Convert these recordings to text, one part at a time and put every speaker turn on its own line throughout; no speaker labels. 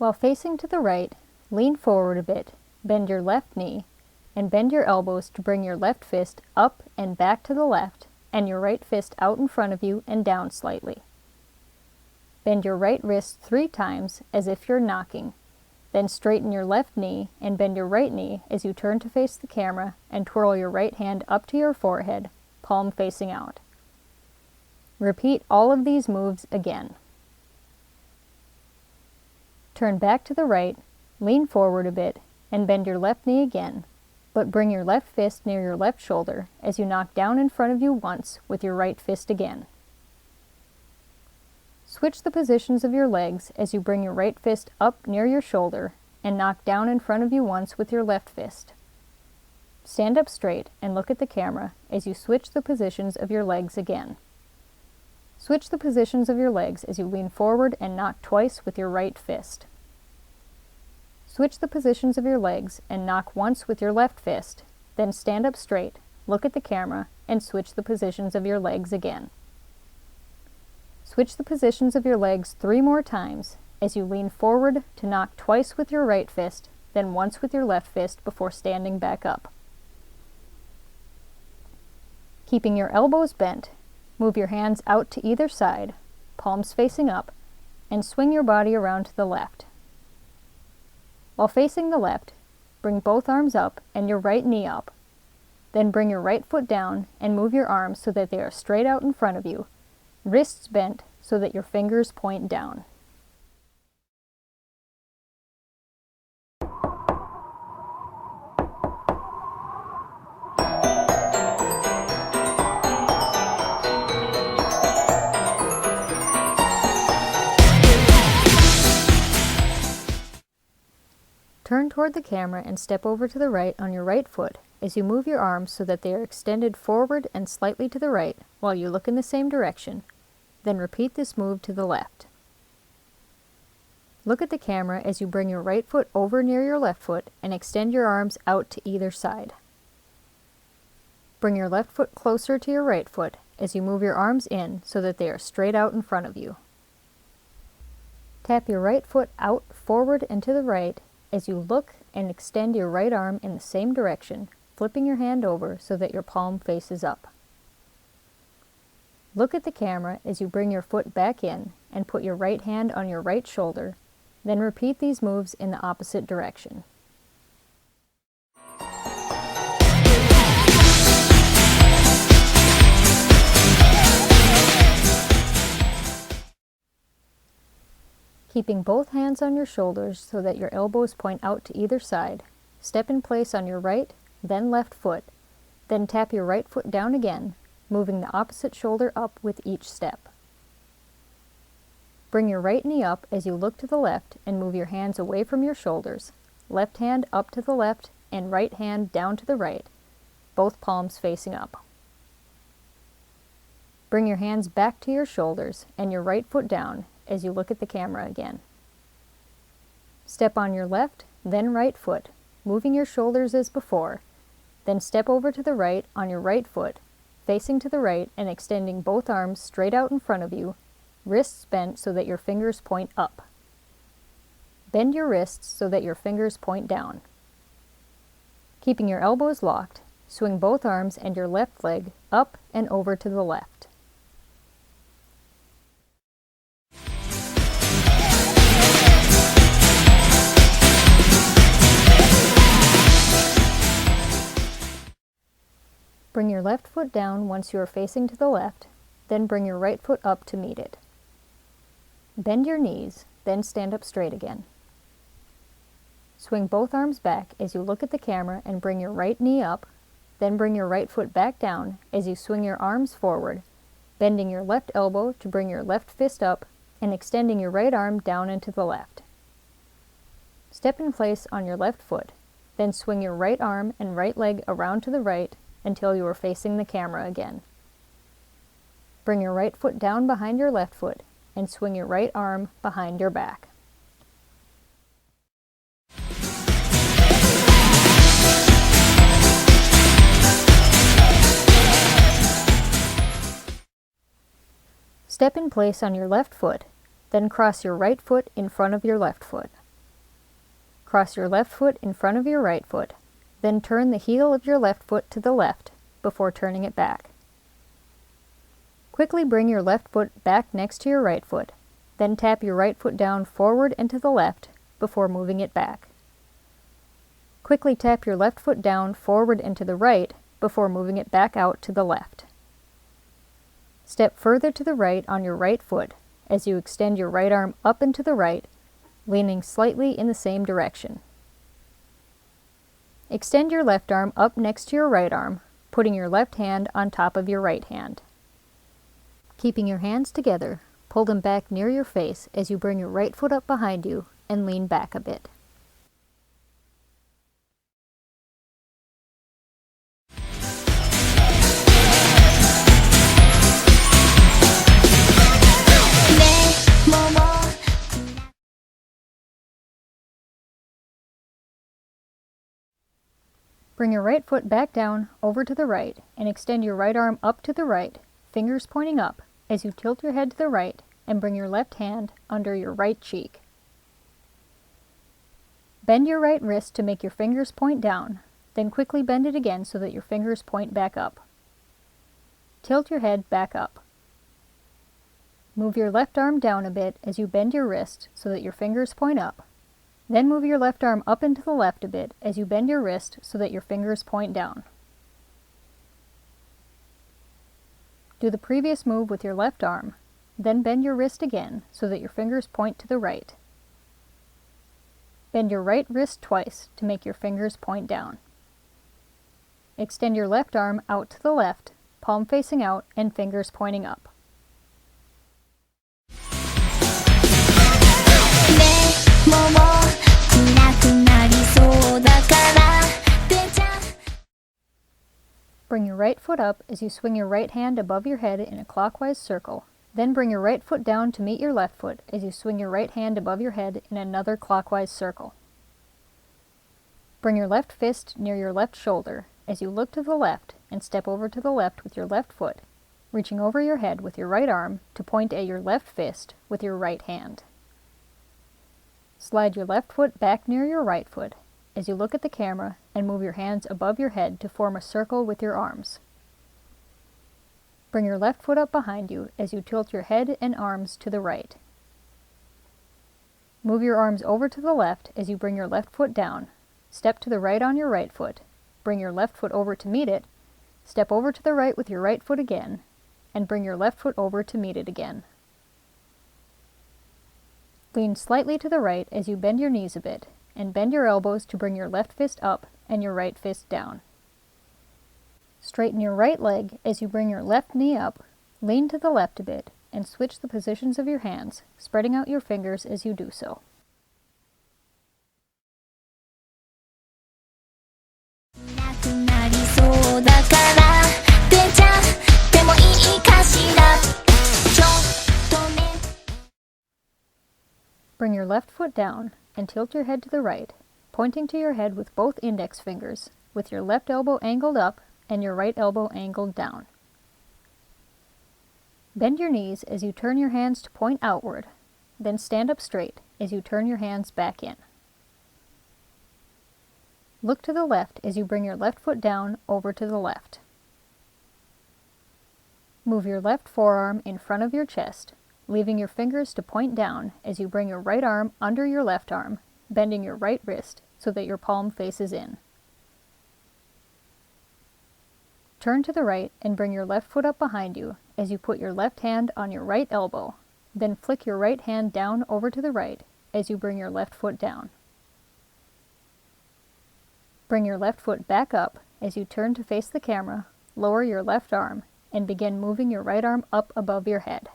While facing to the right, lean forward a bit, bend your left knee, and bend your elbows to bring your left fist up and back to the left, and your right fist out in front of you and down slightly. Bend your right wrist 3 times as if you're knocking. Then straighten your left knee and bend your right knee as you turn to face the camera and twirl your right hand up to your forehead, palm facing out. Repeat all of these moves again. Turn back to the right, lean forward a bit, and bend your left knee again, but bring your left fist near your left shoulder as you knock down in front of you once with your right fist again. Switch the positions of your legs as you bring your right fist up near your shoulder and knock down in front of you once with your left fist. Stand up straight and look at the camera as you switch the positions of your legs again. Switch the positions of your legs as you lean forward and knock twice with your right fist. Switch the positions of your legs and knock once with your left fist, then stand up straight, look at the camera, and switch the positions of your legs again. Switch the positions of your legs 3 more times as you lean forward to knock twice with your right fist, then once with your left fist before standing back up. Keeping your elbows bent, move your hands out to either side, palms facing up, and swing your body around to the left. While facing the left, bring both arms up and your right knee up. Then bring your right foot down and move your arms so that they are straight out in front of you, wrists bent so that your fingers point down. Turn toward the camera and step over to the right on your right foot as you move your arms so that they are extended forward and slightly to the right while you look in the same direction. Then repeat this move to the left. Look at the camera as you bring your right foot over near your left foot and extend your arms out to either side. Bring your left foot closer to your right foot as you move your arms in so that they are straight out in front of you. Tap your right foot out forward and to the right as you look and extend your right arm in the same direction, flipping your hand over so that your palm faces up. Look at the camera as you bring your foot back in and put your right hand on your right shoulder, then repeat these moves in the opposite direction. Keeping both hands on your shoulders so that your elbows point out to either side, step in place on your right, then left foot, then tap your right foot down again, moving the opposite shoulder up with each step. Bring your right knee up as you look to the left and move your hands away from your shoulders, left hand up to the left and right hand down to the right, both palms facing up. Bring your hands back to your shoulders and your right foot down as you look at the camera again. Step on your left, then right foot, moving your shoulders as before, then step over to the right on your right foot, facing to the right and extending both arms straight out in front of you, wrists bent so that your fingers point up. Bend your wrists so that your fingers point down. Keeping your elbows locked, swing both arms and your left leg up and over to the left. Bring your left foot down once you are facing to the left, then bring your right foot up to meet it. Bend your knees, then stand up straight again. Swing both arms back as you look at the camera and bring your right knee up, then bring your right foot back down as you swing your arms forward, bending your left elbow to bring your left fist up and extending your right arm down into the left. Step in place on your left foot, then swing your right arm and right leg around to the right until you are facing the camera again. Bring your right foot down behind your left foot and swing your right arm behind your back. Step in place on your left foot, then cross your right foot in front of your left foot. Cross your left foot in front of your right foot, then turn the heel of your left foot to the left before turning it back. Quickly bring your left foot back next to your right foot, then tap your right foot down forward and to the left before moving it back. Quickly tap your left foot down forward and to the right before moving it back out to the left. Step further to the right on your right foot as you extend your right arm up and to the right, leaning slightly in the same direction. Extend your left arm up next to your right arm, putting your left hand on top of your right hand. Keeping your hands together, pull them back near your face as you bring your right foot up behind you and lean back a bit. Bring your right foot back down over to the right and extend your right arm up to the right, fingers pointing up, as you tilt your head to the right and bring your left hand under your right cheek. Bend your right wrist to make your fingers point down, then quickly bend it again so that your fingers point back up. Tilt your head back up. Move your left arm down a bit as you bend your wrist so that your fingers point up. Then move your left arm up and to the left a bit as you bend your wrist so that your fingers point down. Do the previous move with your left arm, then bend your wrist again so that your fingers point to the right. Bend your right wrist twice to make your fingers point down. Extend your left arm out to the left, palm facing out and fingers pointing up. Bring your right foot up as you swing your right hand above your head in a clockwise circle. Then bring your right foot down to meet your left foot as you swing your right hand above your head in another clockwise circle. Bring your left fist near your left shoulder as you look to the left and step over to the left with your left foot, reaching over your head with your right arm to point at your left fist with your right hand. Slide your left foot back near your right foot as you look at the camera and move your hands above your head to form a circle with your arms. Bring your left foot up behind you as you tilt your head and arms to the right. Move your arms over to the left as you bring your left foot down. Step to the right on your right foot. Bring your left foot over to meet it. Step over to the right with your right foot again, and bring your left foot over to meet it again. Lean slightly to the right as you bend your knees a bit, and bend your elbows to bring your left fist up and your right fist down. Straighten your right leg as you bring your left knee up, lean to the left a bit, and switch the positions of your hands, spreading out your fingers as you do so. Bring your left foot down and tilt your head to the right, pointing to your head with both index fingers, with your left elbow angled up and your right elbow angled down. Bend your knees as you turn your hands to point outward, then stand up straight as you turn your hands back in. Look to the left as you bring your left foot down over to the left. Move your left forearm in front of your chest, leaving your fingers to point down as you bring your right arm under your left arm, bending your right wrist so that your palm faces in. Turn to the right and bring your left foot up behind you as you put your left hand on your right elbow, then flick your right hand down over to the right as you bring your left foot down. Bring your left foot back up as you turn to face the camera, lower your left arm, and begin moving your right arm up above your head.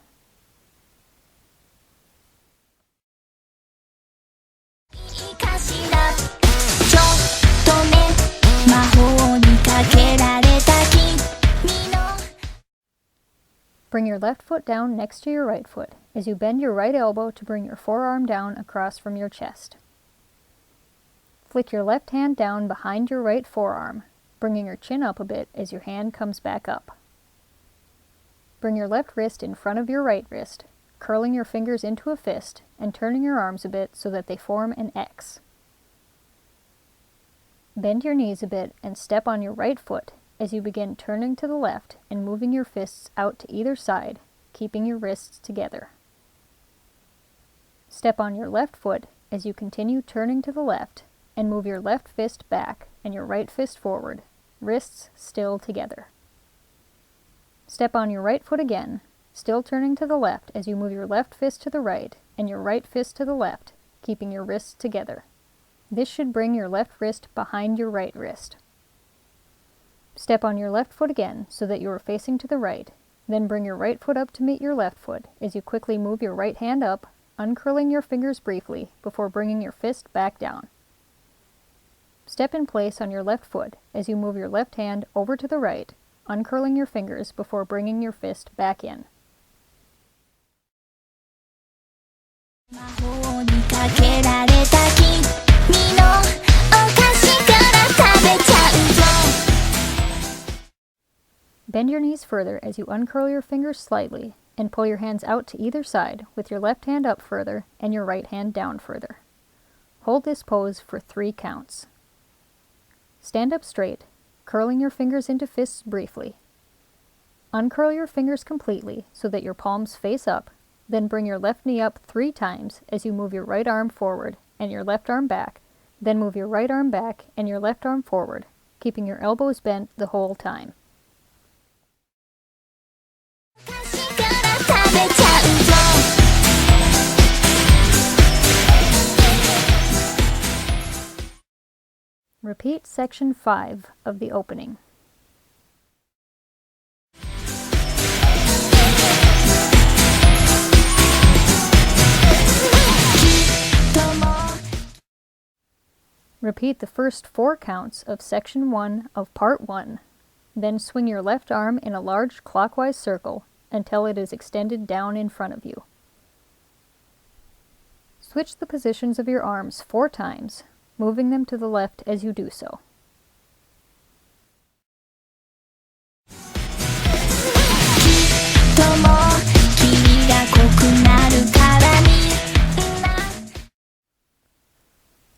Bring your left foot down next to your right foot as you bend your right elbow to bring your forearm down across from your chest. Flick your left hand down behind your right forearm, bringing your chin up a bit as your hand comes back up. Bring your left wrist in front of your right wrist, curling your fingers into a fist and turning your arms a bit so that they form an X. Bend your knees a bit and step on your right foot as you begin turning to the left and moving your fists out to either side, keeping your wrists together. Step on your left foot as you continue turning to the left and move your left fist back and your right fist forward, wrists still together. Step on your right foot again, still turning to the left as you move your left fist to the right and your right fist to the left, keeping your wrists together. This should bring your left wrist behind your right wrist. Step on your left foot again so that you are facing to the right, then bring your right foot up to meet your left foot as you quickly move your right hand up, uncurling your fingers briefly before bringing your fist back down. Step in place on your left foot as you move your left hand over to the right, uncurling your fingers before bringing your fist back in. Bend your knees further as you uncurl your fingers slightly and pull your hands out to either side with your left hand up further and your right hand down further. Hold this pose for 3 counts. Stand up straight, curling your fingers into fists briefly. Uncurl your fingers completely so that your palms face up, then bring your left knee up 3 times as you move your right arm forward and your left arm back, then move your right arm back and your left arm forward, keeping your elbows bent the whole time. Repeat section 5 of the opening. Repeat the first 4 counts of section 1 of part 1, then swing your left arm in a large clockwise circle until it is extended down in front of you. Switch the positions of your arms 4 times, moving them to the left as you do so.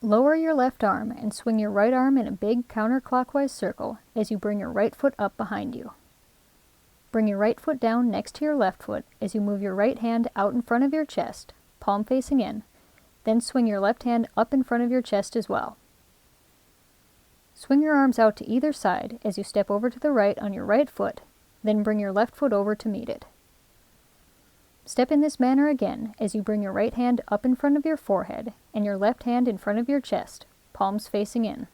Lower your left arm and swing your right arm in a big counterclockwise circle as you bring your right foot up behind you. Bring your right foot down next to your left foot as you move your right hand out in front of your chest, palm facing in, then swing your left hand up in front of your chest as well. Swing your arms out to either side as you step over to the right on your right foot, then bring your left foot over to meet it. Step in this manner again as you bring your right hand up in front of your forehead and your left hand in front of your chest, palms facing in.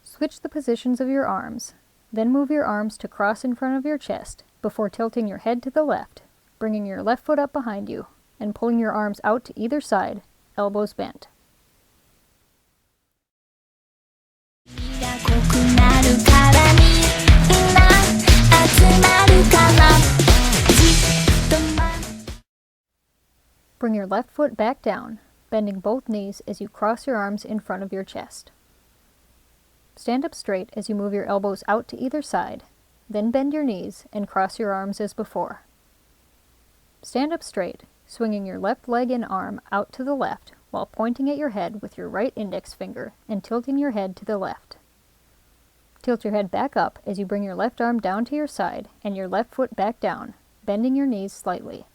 Switch the positions of your arms, then move your arms to cross in front of your chest before tilting your head to the left, bringing your left foot up behind you, and pulling your arms out to either side, elbows bent. Bring your left foot back down, bending both knees as you cross your arms in front of your chest. Stand up straight as you move your elbows out to either side, then bend your knees and cross your arms as before. Stand up straight, swinging your left leg and arm out to the left while pointing at your head with your right index finger and tilting your head to the left. Tilt your head back up as you bring your left arm down to your side and your left foot back down, bending your knees slightly.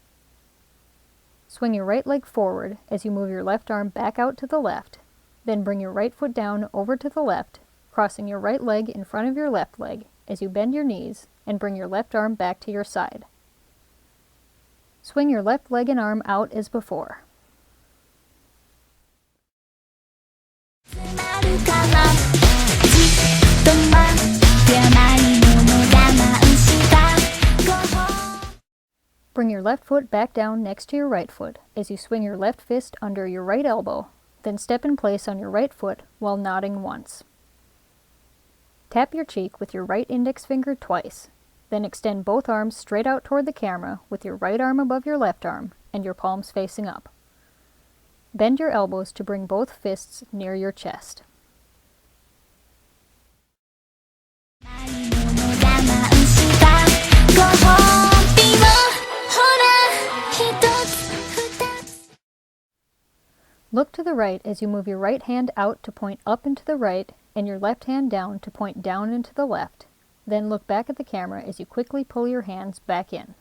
Swing your right leg forward as you move your left arm back out to the left, then bring your right foot down over to the left, crossing your right leg in front of your left leg as you bend your knees and bring your left arm back to your side. Swing your left leg and arm out as before. Bring your left foot back down next to your right foot as you swing your left fist under your right elbow, then step in place on your right foot while nodding once. Tap your cheek with your right index finger twice, then extend both arms straight out toward the camera with your right arm above your left arm and your palms facing up. Bend your elbows to bring both fists near your chest. Look to the right as you move your right hand out to point up and to the right and your left hand down to point down and to the left. Then look back at the camera as you quickly pull your hands back in.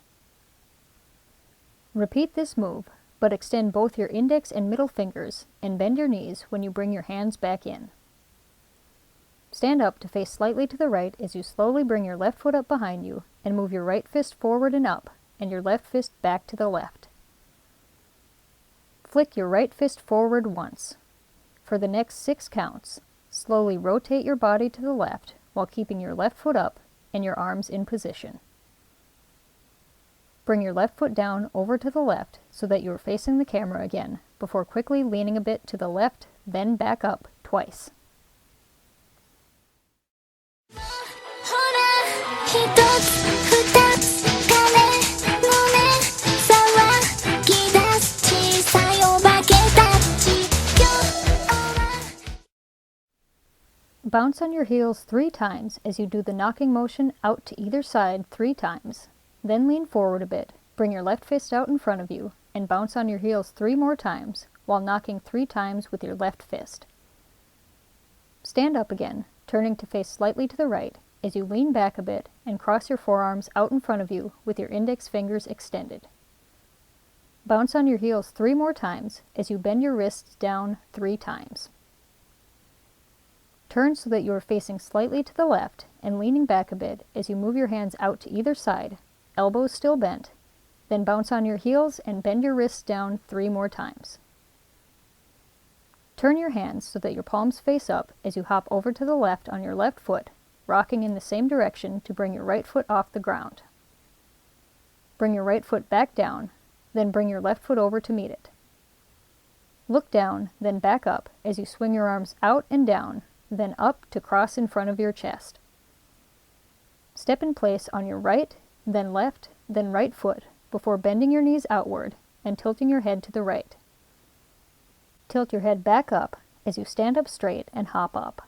Repeat this move, but extend both your index and middle fingers and bend your knees when you bring your hands back in. Stand up to face slightly to the right as you slowly bring your left foot up behind you and move your right fist forward and up and your left fist back to the left. Flick your right fist forward once. For the next 6 counts, slowly rotate your body to the left while keeping your left foot up and your arms in position. Bring your left foot down over to the left so that you are facing the camera again, before quickly leaning a bit to the left, then back up twice. Bounce on your heels 3 times as you do the knocking motion out to either side 3 times. Then lean forward a bit, bring your left fist out in front of you, and bounce on your heels 3 more times, while knocking 3 times with your left fist. Stand up again, turning to face slightly to the right, as you lean back a bit and cross your forearms out in front of you with your index fingers extended. Bounce on your heels 3 more times as you bend your wrists down 3 times. Turn so that you are facing slightly to the left and leaning back a bit as you move your hands out to either side, elbows still bent. Then bounce on your heels and bend your wrists down 3 more times. Turn your hands so that your palms face up as you hop over to the left on your left foot, rocking in the same direction to bring your right foot off the ground. Bring your right foot back down, then bring your left foot over to meet it. Look down, then back up as you swing your arms out and down, then up to cross in front of your chest. Step in place on your right, then left, then right foot before bending your knees outward and tilting your head to the right. Tilt your head back up as you stand up straight and hop up.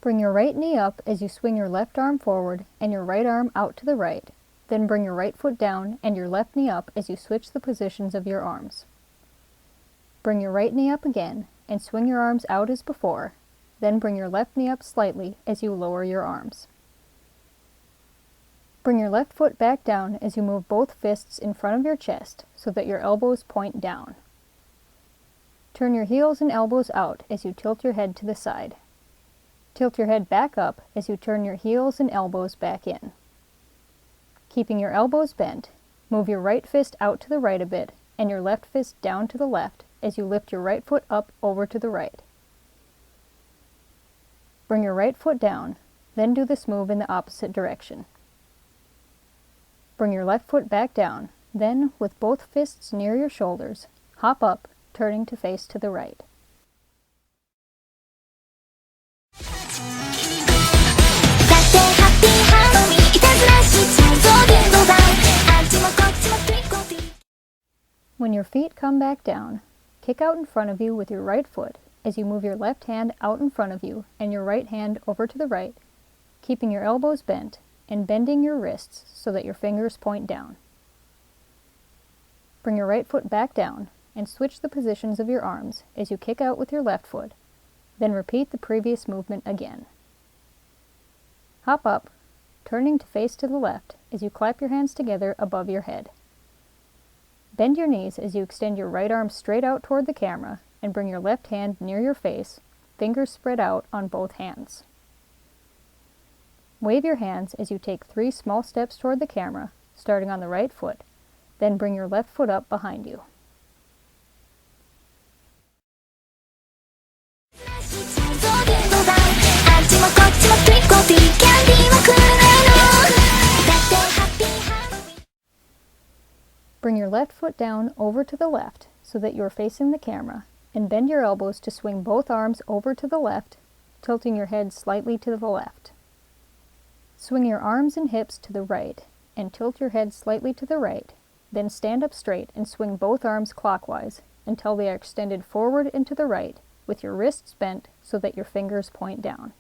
Bring your right knee up as you swing your left arm forward and your right arm out to the right. Then bring your right foot down and your left knee up as you switch the positions of your arms. Bring your right knee up again and swing your arms out as before. Then bring your left knee up slightly as you lower your arms. Bring your left foot back down as you move both fists in front of your chest so that your elbows point down. Turn your heels and elbows out as you tilt your head to the side. Tilt your head back up as you turn your heels and elbows back in. Keeping your elbows bent, move your right fist out to the right a bit and your left fist down to the left as you lift your right foot up over to the right. Bring your right foot down, then do this move in the opposite direction. Bring your left foot back down, then, with both fists near your shoulders, hop up, turning to face to the right. When your feet come back down, kick out in front of you with your right foot as you move your left hand out in front of you and your right hand over to the right, keeping your elbows bent and bending your wrists so that your fingers point down. Bring your right foot back down and switch the positions of your arms as you kick out with your left foot, then repeat the previous movement again. Hop up, turning to face to the left as you clap your hands together above your head. Bend your knees as you extend your right arm straight out toward the camera and bring your left hand near your face, fingers spread out on both hands. Wave your hands as you take 3 small steps toward the camera, starting on the right foot, then bring your left foot up behind you. Bring your left foot down over to the left so that you are facing the camera, and bend your elbows to swing both arms over to the left, tilting your head slightly to the left. Swing your arms and hips to the right and tilt your head slightly to the right, then stand up straight and swing both arms clockwise until they are extended forward and to the right, with your wrists bent so that your fingers point down.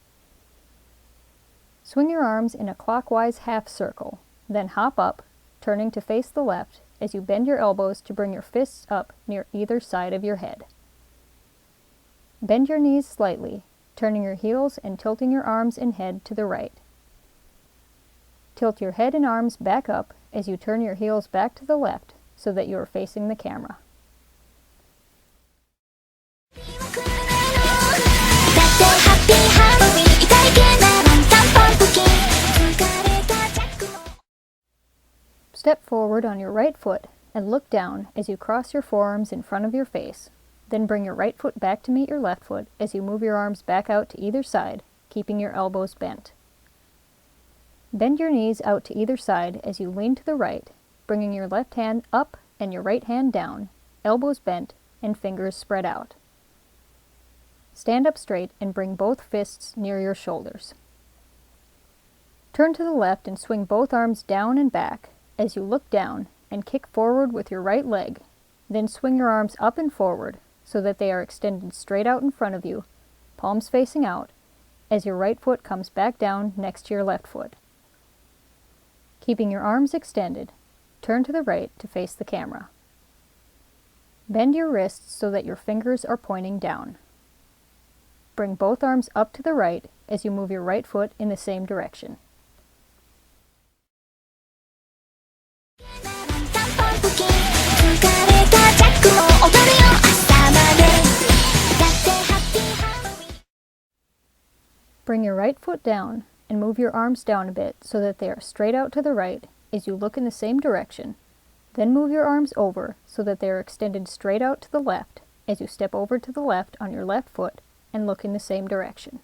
Swing your arms in a clockwise half circle, then hop up, turning to face the left as you bend your elbows to bring your fists up near either side of your head. Bend your knees slightly, turning your heels and tilting your arms and head to the right. Tilt your head and arms back up as you turn your heels back to the left so that you are facing the camera. Step forward on your right foot and look down as you cross your forearms in front of your face. Then bring your right foot back to meet your left foot as you move your arms back out to either side, keeping your elbows bent. Bend your knees out to either side as you lean to the right, bringing your left hand up and your right hand down, elbows bent and fingers spread out. Stand up straight and bring both fists near your shoulders. Turn to the left and swing both arms down and back as you look down and kick forward with your right leg, then swing your arms up and forward so that they are extended straight out in front of you, palms facing out, as your right foot comes back down next to your left foot. Keeping your arms extended, turn to the right to face the camera. Bend your wrists so that your fingers are pointing down. Bring both arms up to the right as you move your right foot in the same direction. Bring your right foot down and move your arms down a bit so that they are straight out to the right as you look in the same direction. Then move your arms over so that they are extended straight out to the left as you step over to the left on your left foot and look in the same direction.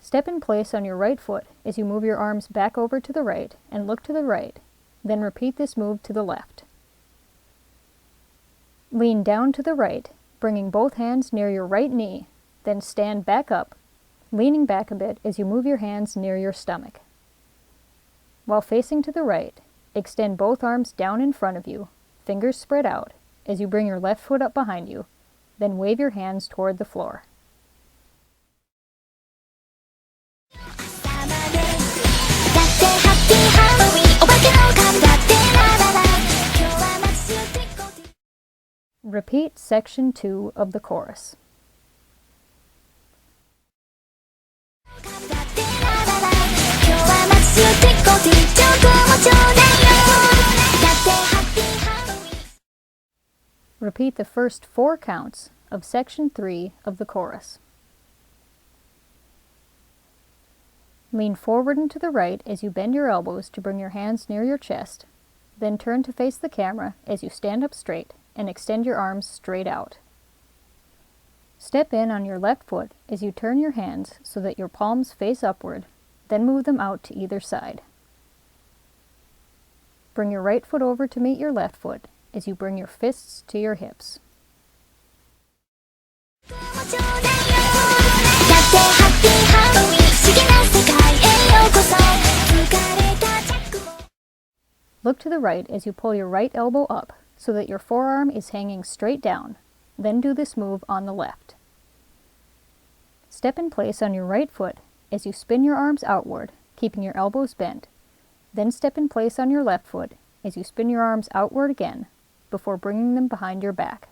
Step in place on your right foot as you move your arms back over to the right and look to the right, then repeat this move to the left. Lean down to the right, bringing both hands near your right knee, then stand back up, leaning back a bit as you move your hands near your stomach. While facing to the right, extend both arms down in front of you, fingers spread out, as you bring your left foot up behind you, then wave your hands toward the floor. Repeat section 2 of the chorus. Repeat the first 4 counts of section 3 of the chorus. Lean forward and to the right as you bend your elbows to bring your hands near your chest, then turn to face the camera as you stand up straight and extend your arms straight out. Step in on your left foot as you turn your hands so that your palms face upward, then move them out to either side. Bring your right foot over to meet your left foot as you bring your fists to your hips. Look to the right as you pull your right elbow up so that your forearm is hanging straight down, then do this move on the left. Step in place on your right foot as you spin your arms outward, keeping your elbows bent, then step in place on your left foot as you spin your arms outward again before bringing them behind your back.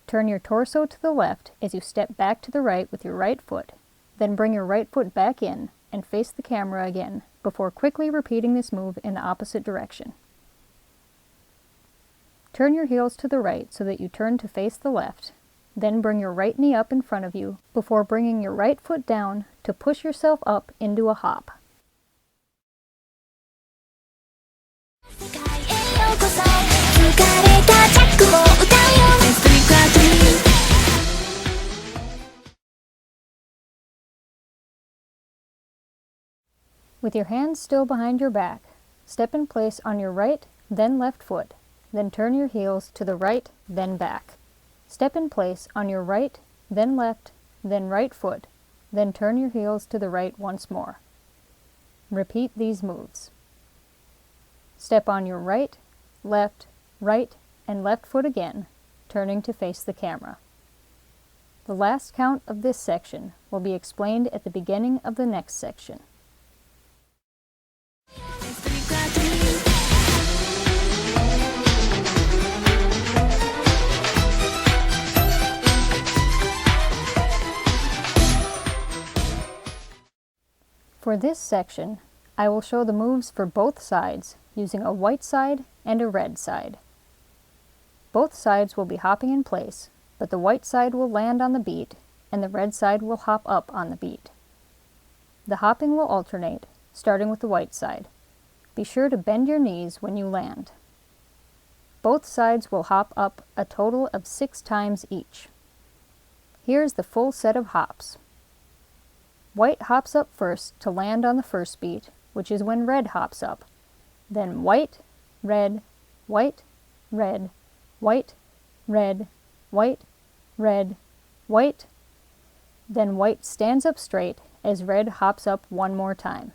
Turn your torso to the left as you step back to the right with your right foot, then bring your right foot back in and face the camera again before quickly repeating this move in the opposite direction. Turn your heels to the right so that you turn to face the left, then bring your right knee up in front of you before bringing your right foot down to push yourself up into a hop. With your hands still behind your back, step in place on your right, then left foot, then turn your heels to the right, then back. Step in place on your right, then left, then right foot, then turn your heels to the right once more. Repeat these moves. Step on your right, left, right, and left foot again, turning to face the camera. The last count of this section will be explained at the beginning of the next section. For this section, I will show the moves for both sides using a white side and a red side. Both sides will be hopping in place, but the white side will land on the beat and the red side will hop up on the beat. The hopping will alternate, starting with the white side. Be sure to bend your knees when you land. Both sides will hop up a total of 6 times each. Here's the full set of hops. White hops up first to land on the first beat, which is when red hops up. Then white, red, white, red, white, red, white, red, white. Then white stands up straight as red hops up one more time.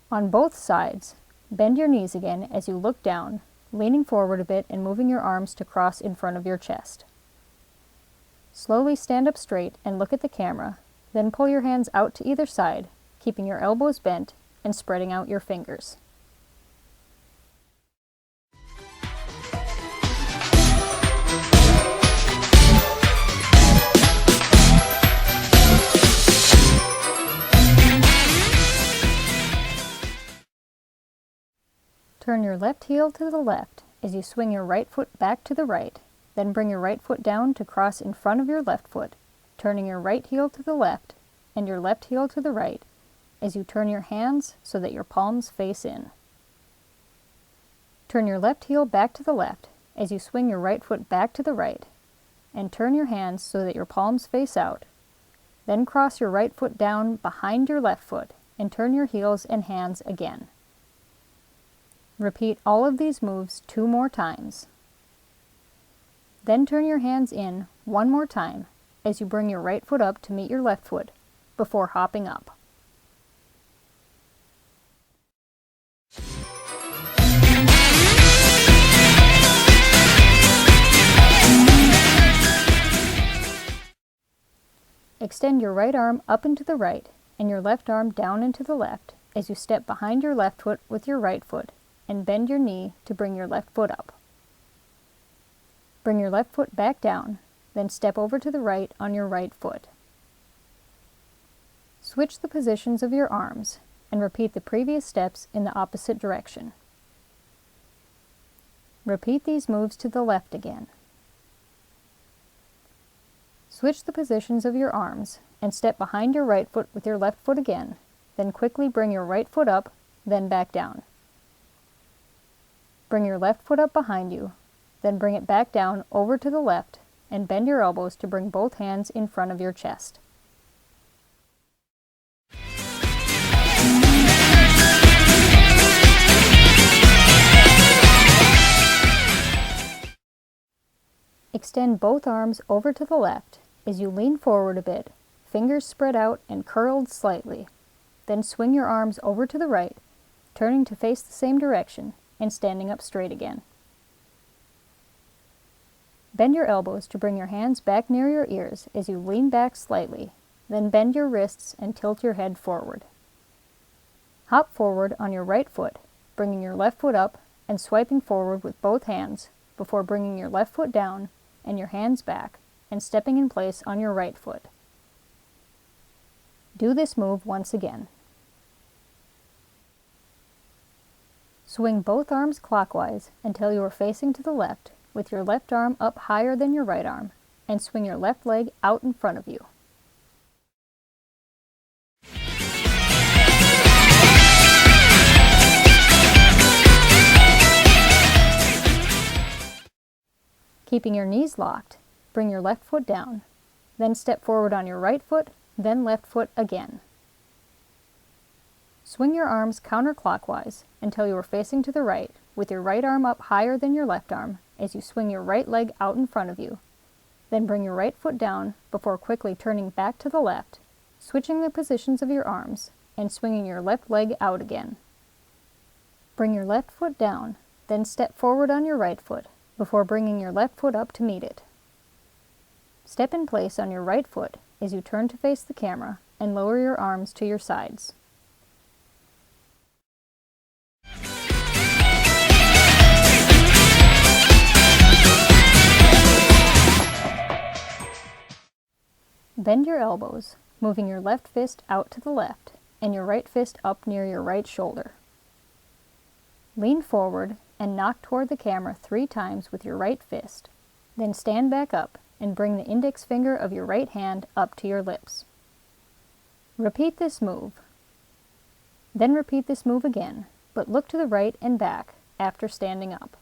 On both sides, bend your knees again as you look down, leaning forward a bit and moving your arms to cross in front of your chest. Slowly stand up straight and look at the camera, then pull your hands out to either side, keeping your elbows bent and spreading out your fingers. Turn your left heel to the left as you swing your right foot back to the right, then bring your right foot down to cross in front of your left foot, turning your right heel to the left and your left heel to the right as you turn your hands so that your palms face in. Turn your left heel back to the left as you swing your right foot back to the right and turn your hands so that your palms face out. Then cross your right foot down behind your left foot and turn your heels and hands again. Repeat all of these moves 2 more times. Then turn your hands in 1 more time as you bring your right foot up to meet your left foot before hopping up. Extend your right arm up into the right and your left arm down into the left as you step behind your left foot with your right foot and bend your knee to bring your left foot up. Bring your left foot back down, then step over to the right on your right foot. Switch the positions of your arms and repeat the previous steps in the opposite direction. Repeat these moves to the left again. Switch the positions of your arms and step behind your right foot with your left foot again, then quickly bring your right foot up, then back down. Bring your left foot up behind you, then bring it back down over to the left and bend your elbows to bring both hands in front of your chest. Extend both arms over to the left as you lean forward a bit, fingers spread out and curled slightly. Then swing your arms over to the right, turning to face the same direction and standing up straight again. Bend your elbows to bring your hands back near your ears as you lean back slightly, then bend your wrists and tilt your head forward. Hop forward on your right foot, bringing your left foot up and swiping forward with both hands before bringing your left foot down and your hands back and stepping in place on your right foot. Do this move once again. Swing both arms clockwise until you are facing to the left, with your left arm up higher than your right arm, and swing your left leg out in front of you. Keeping your knees locked, bring your left foot down, then step forward on your right foot, then left foot again. Swing your arms counterclockwise until you are facing to the right, with your right arm up higher than your left arm as you swing your right leg out in front of you. Then bring your right foot down before quickly turning back to the left, switching the positions of your arms and swinging your left leg out again. Bring your left foot down, then step forward on your right foot before bringing your left foot up to meet it. Step in place on your right foot as you turn to face the camera and lower your arms to your sides. Bend your elbows, moving your left fist out to the left and your right fist up near your right shoulder. Lean forward and knock toward the camera 3 times with your right fist. Then stand back up and bring the index finger of your right hand up to your lips. Repeat this move. Then repeat this move again, but look to the right and back after standing up.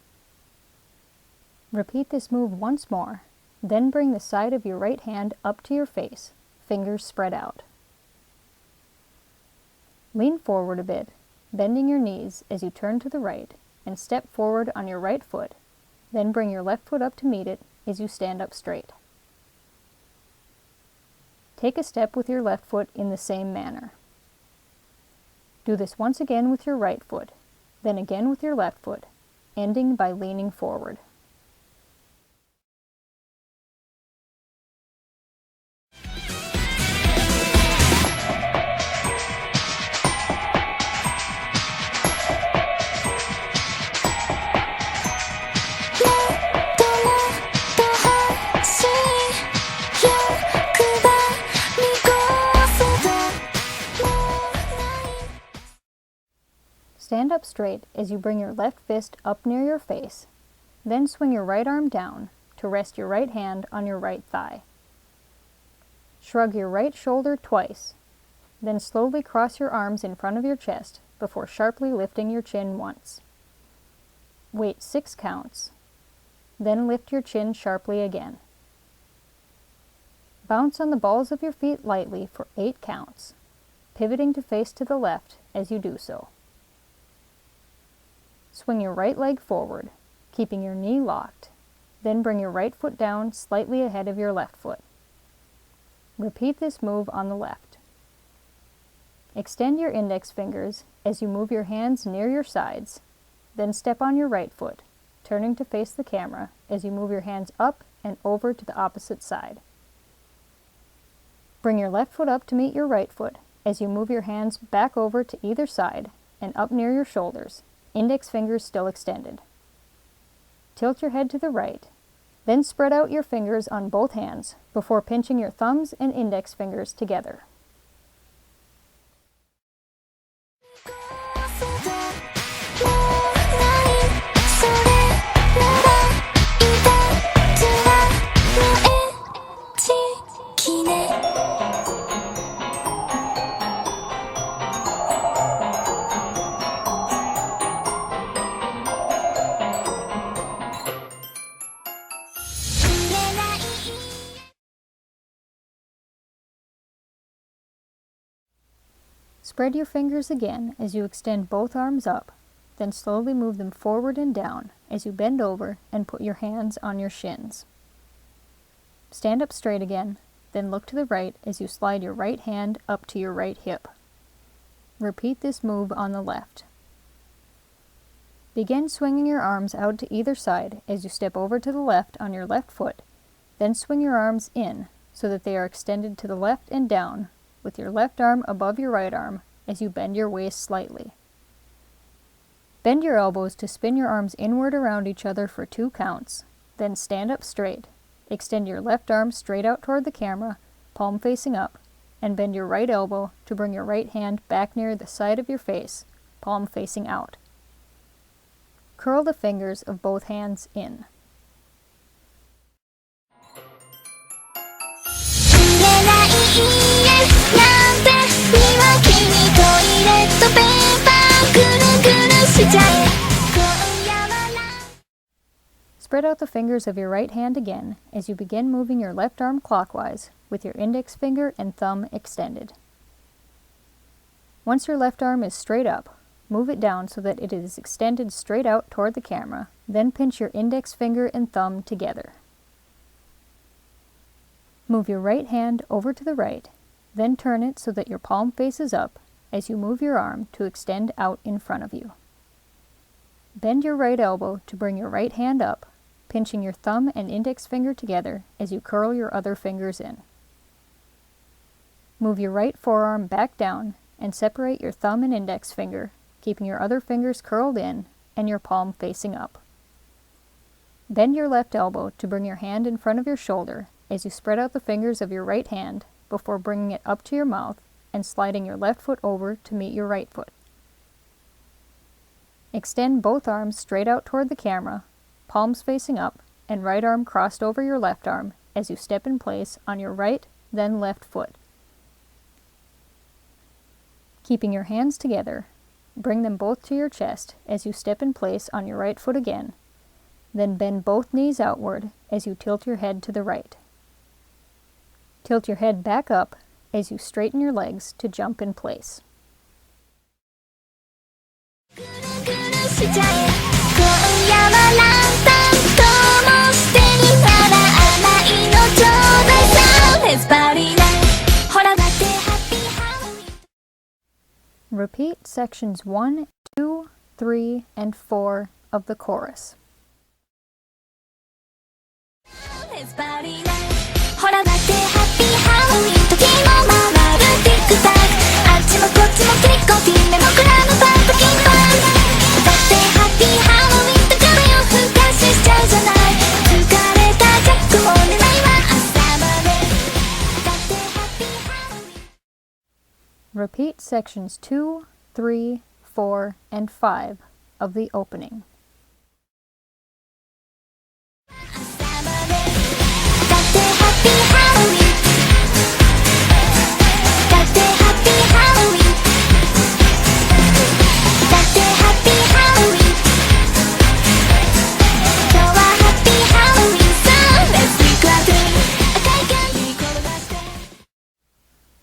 Repeat this move once more, then bring the side of your right hand up to your face, fingers spread out. Lean forward a bit, bending your knees as you turn to the right, and step forward on your right foot, then bring your left foot up to meet it as you stand up straight. Take a step with your left foot in the same manner. Do this once again with your right foot, then again with your left foot, ending by leaning forward. Stand up straight as you bring your left fist up near your face, then swing your right arm down to rest your right hand on your right thigh. Shrug your right shoulder twice, then slowly cross your arms in front of your chest before sharply lifting your chin once. Wait 6 counts, then lift your chin sharply again. Bounce on the balls of your feet lightly for 8 counts, pivoting to face to the left as you do so. Swing your right leg forward, keeping your knee locked, then bring your right foot down slightly ahead of your left foot. Repeat this move on the left. Extend your index fingers as you move your hands near your sides, then step on your right foot, turning to face the camera as you move your hands up and over to the opposite side. Bring your left foot up to meet your right foot as you move your hands back over to either side and up near your shoulders, index fingers still extended. Tilt your head to the right, then spread out your fingers on both hands before pinching your thumbs and index fingers together. Spread your fingers again as you extend both arms up, then slowly move them forward and down as you bend over and put your hands on your shins. Stand up straight again, then look to the right as you slide your right hand up to your right hip. Repeat this move on the left. Begin swinging your arms out to either side as you step over to the left on your left foot, then swing your arms in so that they are extended to the left and down, with your left arm above your right arm as you bend your waist slightly. Bend your elbows to spin your arms inward around each other for 2 counts, then stand up straight. Extend your left arm straight out toward the camera, palm facing up, and bend your right elbow to bring your right hand back near the side of your face, palm facing out. Curl the fingers of both hands in. Spread out the fingers of your right hand again as you begin moving your left arm clockwise with your index finger and thumb extended. Once your left arm is straight up, move it down so that it is extended straight out toward the camera, then pinch your index finger and thumb together. Move your right hand over to the right, then turn it so that your palm faces up as you move your arm to extend out in front of you. Bend your right elbow to bring your right hand up, pinching your thumb and index finger together as you curl your other fingers in. Move your right forearm back down and separate your thumb and index finger, keeping your other fingers curled in and your palm facing up. Bend your left elbow to bring your hand in front of your shoulder as you spread out the fingers of your right hand before bringing it up to your mouth and sliding your left foot over to meet your right foot. Extend both arms straight out toward the camera, palms facing up, and right arm crossed over your left arm as you step in place on your right, then left foot. Keeping your hands together, bring them both to your chest as you step in place on your right foot again, then bend both knees outward as you tilt your head to the right. Tilt your head back up as you straighten your legs to jump in place. Repeat sections 1, 2, 3, and 4 of the chorus. Repeat sections 2, 3, 4, and 5 of the opening.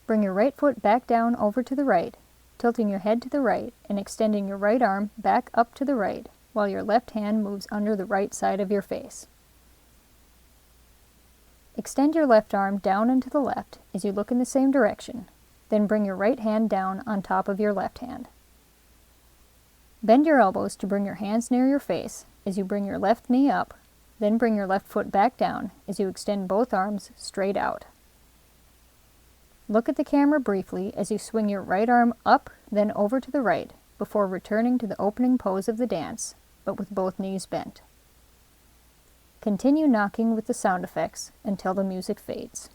Bring your right foot back down over to the right, tilting your head to the right and extending your right arm back up to the right while your left hand moves under the right side of your face. Extend your left arm down and to the left as you look in the same direction, then bring your right hand down on top of your left hand. Bend your elbows to bring your hands near your face as you bring your left knee up, then bring your left foot back down as you extend both arms straight out. Look at the camera briefly as you swing your right arm up, then over to the right, before returning to the opening pose of the dance, but with both knees bent. Continue knocking with the sound effects until the music fades.